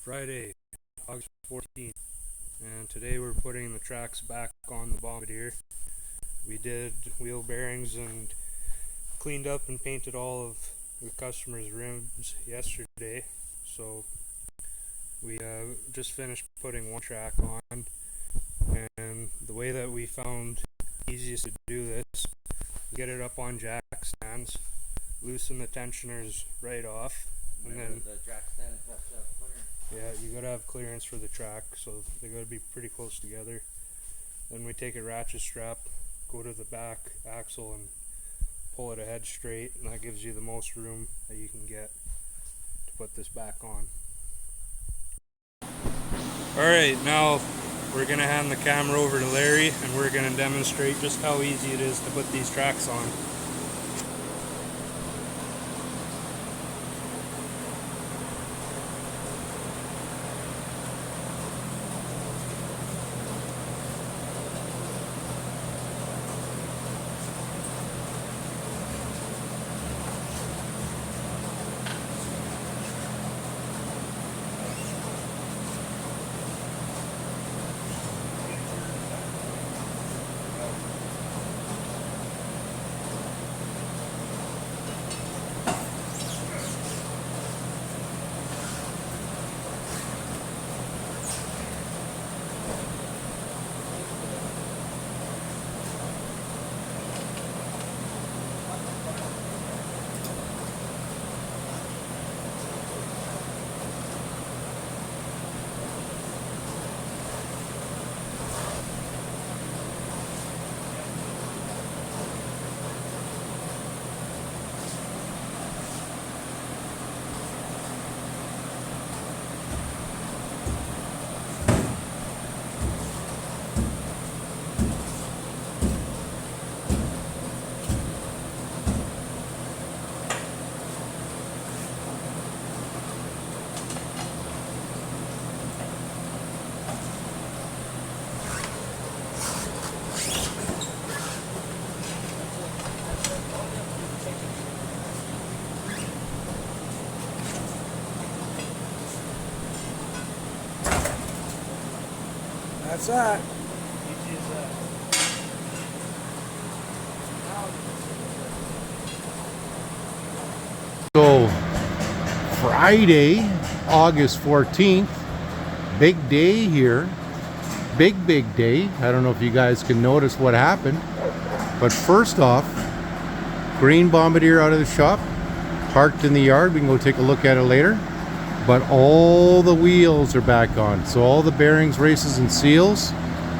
Friday, August 14th, and today we're putting the tracks back on the Bombardier. We did wheel bearings and cleaned up and painted all of the customer's rims yesterday, so we just finished putting one track on. And the way that we found easiest to do this, get it up on jack stands, loosen the tensioners right off, and then the jack stand has to have clearance. Yeah, you gotta have clearance for the track, so they gotta be pretty close together. Then we take a ratchet strap, go to the back axle and pull it ahead straight, and that gives you the most room that you can get to put this back on. Alright, now we're gonna hand the camera over to Larry and we're gonna demonstrate just how easy it is to put these tracks on. That's that. So Friday, August 14th, big day here. Big day. I don't know if you guys can notice what happened, but first off, green Bombardier out of the shop, parked in the yard. We can go take a look at it later. But all the wheels are back on, so all the bearings, races, and seals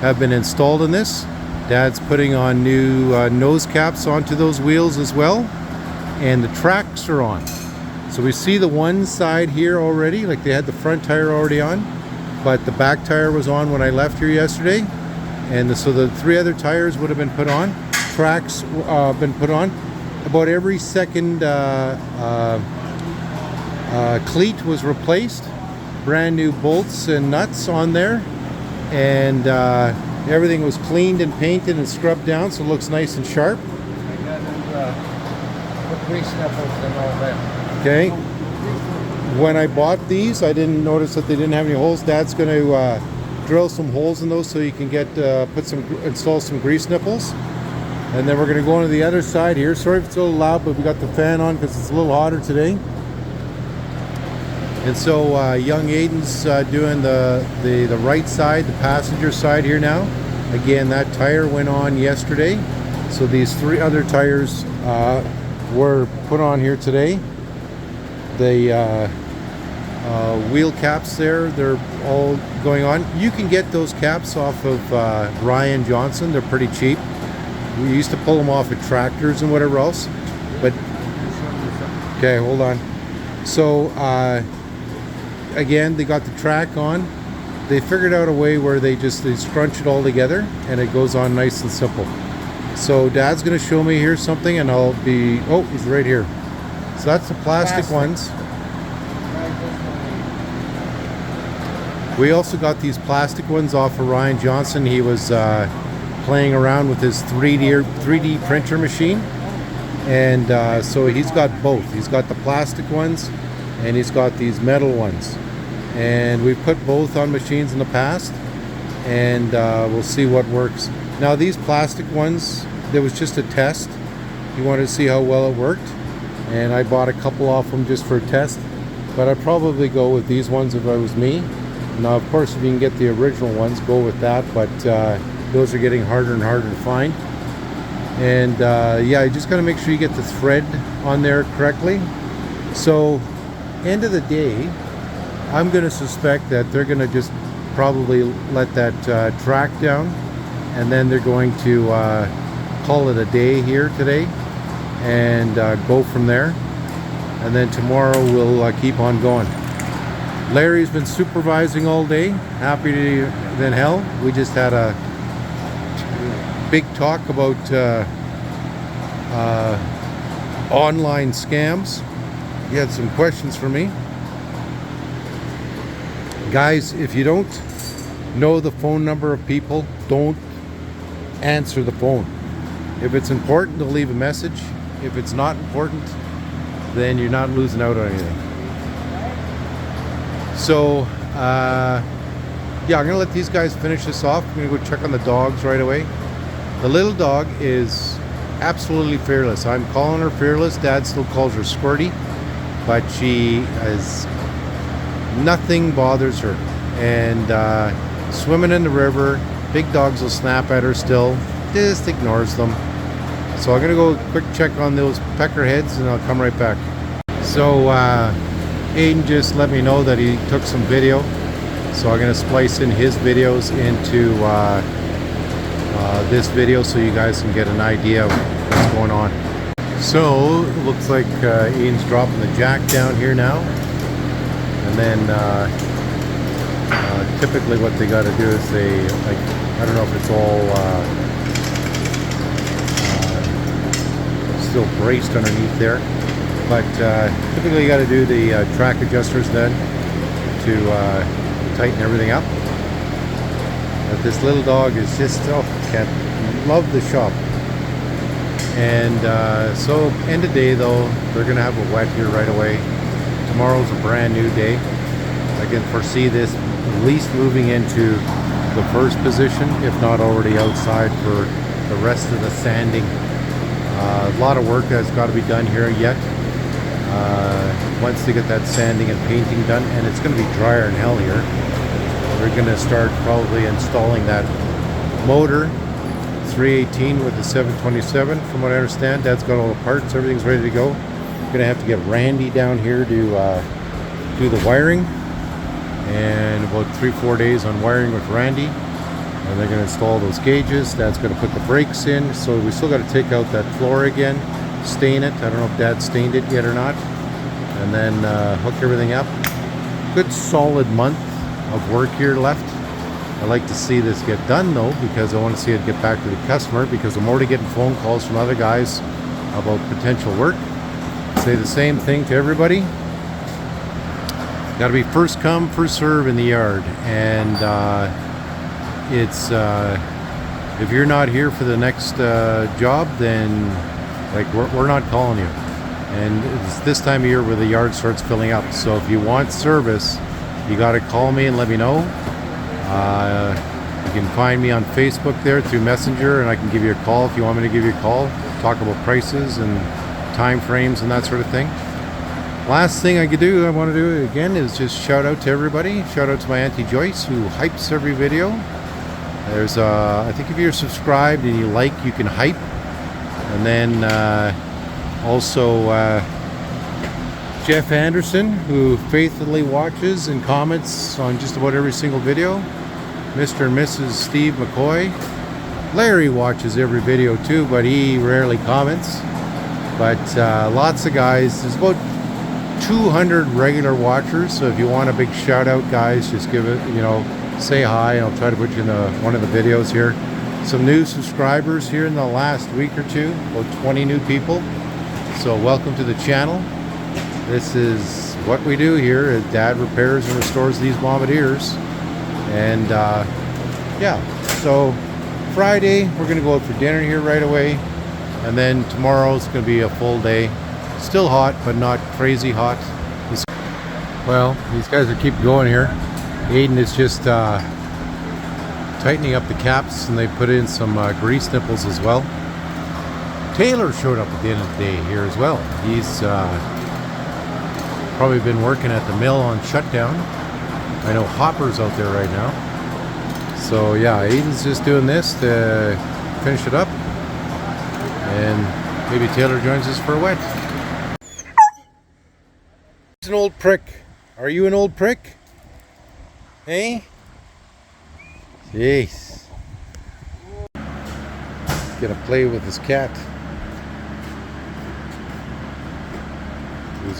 have been installed in this. Dad's putting on new nose caps onto those wheels as well, and the tracks are on. So we see the one side here already, like they had the front tire already on, but the back tire was on when I left here yesterday, and so the three other tires would have been put on. Tracks been put on. About every second cleat was replaced, brand new bolts and nuts on there, and everything was cleaned and painted and scrubbed down so it looks nice and sharp. I got to put grease nipples and all that. Okay. When I bought these, I didn't notice that they didn't have any holes. Dad's going to drill some holes in those so you can get install some grease nipples. And then we're going to go on to the other side here. Sorry if it's a little loud, but we got the fan on because it's a little hotter today. And so young Aidan's doing the right side, the passenger side here now. Again, that tire went on yesterday. So these three other tires were put on here today. The wheel caps there, they're all going on. You can get those caps off of Ryan Johnson. They're pretty cheap. We used to pull them off at tractors and whatever else. But, okay, hold on. So, again, they got the track on. They figured out a way where they scrunch it all together and it goes on nice and simple. So Dad's going to show me here something, and I'll be, oh, he's right here. So that's the plastic ones. We also got these plastic ones off of Ryan Johnson. He was playing around with his 3D printer machine, and so he's got both. He's got the plastic ones and he's got these metal ones. and we've put both on machines in the past, and we'll see what works. Now these plastic ones, there was just a test. He wanted to see how well it worked, and I bought a couple off them just for a test, but I'd probably go with these ones if it was me. Now of course if you can get the original ones, go with that, but those are getting harder and harder to find. And yeah, you just got to make sure you get the thread on there correctly. So end of the day, I'm going to suspect that they're going to just probably let that track down, and then they're going to call it a day here today and go from there, and then tomorrow we'll keep on going. Larry's been supervising all day, happy than hell. We just had a big talk about online scams. You had some questions for me. Guys, if you don't know the phone number of people, don't answer the phone. If it's important, they'll leave a message. If it's not important, then you're not losing out on anything. So, yeah, I'm gonna let these guys finish this off. I'm gonna go check on the dogs right away. The little dog is absolutely fearless. I'm calling her fearless. Dad still calls her Squirty, but she is, nothing bothers her. And swimming in the river, big dogs will snap at her still, just ignores them. So I'm gonna go quick check on those peckerheads and I'll come right back. So Aidan just let me know that he took some video, so I'm gonna splice in his videos into this video so you guys can get an idea of what's going on. So it looks like Aidan's dropping the jack down here now, and then typically what they got to do is they, like, I don't know if it's all still braced underneath there, but typically you got to do the track adjusters then to tighten everything up. But this little dog is just, oh, can't love the shop. And so end of day though, they're gonna have a wet here right away. Tomorrow's a brand new day. I can foresee this at least moving into the first position, if not already outside for the rest of the sanding. A lot of work that's got to be done here yet. Once they get that sanding and painting done, and it's going to be drier than hell here. We're going to start probably installing that motor 318 with the 727, from what I understand. Dad's got all the parts, everything's ready to go. We're going to have to get Randy down here to do the wiring, and about 3-4 days on wiring with Randy, and they're going to install those gauges. Dad's going to put the brakes in, so we still got to take out that floor again, stain it. I don't know if Dad stained it yet or not, and then hook everything up. Good solid month of work here left. I like to see this get done though, because I want to see it get back to the customer, because I'm already getting phone calls from other guys about potential work. Say the same thing to everybody. Got to be first come, first serve in the yard, and it's if you're not here for the next job, then like we're not calling you. And it's this time of year where the yard starts filling up. So if you want service, you got to call me and let me know. You can find me on Facebook there through Messenger, and I can give you a call if you want me to give you a call. Talk about prices and time frames and that sort of thing. Last thing I want to do again is just shout out to everybody. Shout out to my Auntie Joyce, who hypes every video. There's I think if you're subscribed and you like, you can hype. And then also Jeff Anderson, who faithfully watches and comments on just about every single video. Mr. and Mrs. Steve McCoy. Larry watches every video too, but he rarely comments. But lots of guys. There's about 200 regular watchers, so if you want a big shout out, guys, just give it, say hi, and I'll try to put you in one of the videos here. Some new subscribers here in the last week or two, about 20 new people. So welcome to the channel. This is what we do here. Dad repairs and restores these Bombardiers. And yeah, so Friday we're gonna go out for dinner here right away, and then tomorrow's gonna be a full day. Still hot, but not crazy hot. Well, these guys are keep going here. Aidan is just tightening up the caps, and they put in some grease nipples as well. Taylor showed up at the end of the day here as well. He's probably been working at the mill on shutdown. I know Hopper's out there right now. So yeah, Aidan's just doing this to finish it up, and maybe Taylor joins us for a wet. He's an old prick. Are you an old prick? Hey? Jeez. He's gonna play with his cat. He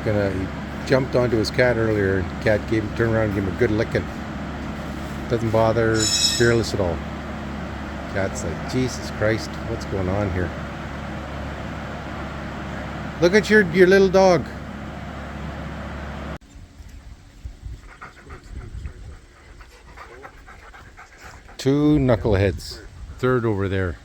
jumped onto his cat earlier, and the cat turned around and gave him a good licking. Doesn't bother, fearless at all. Cat's like, Jesus Christ, what's going on here? Look at your little dog. Two knuckleheads. Third over there.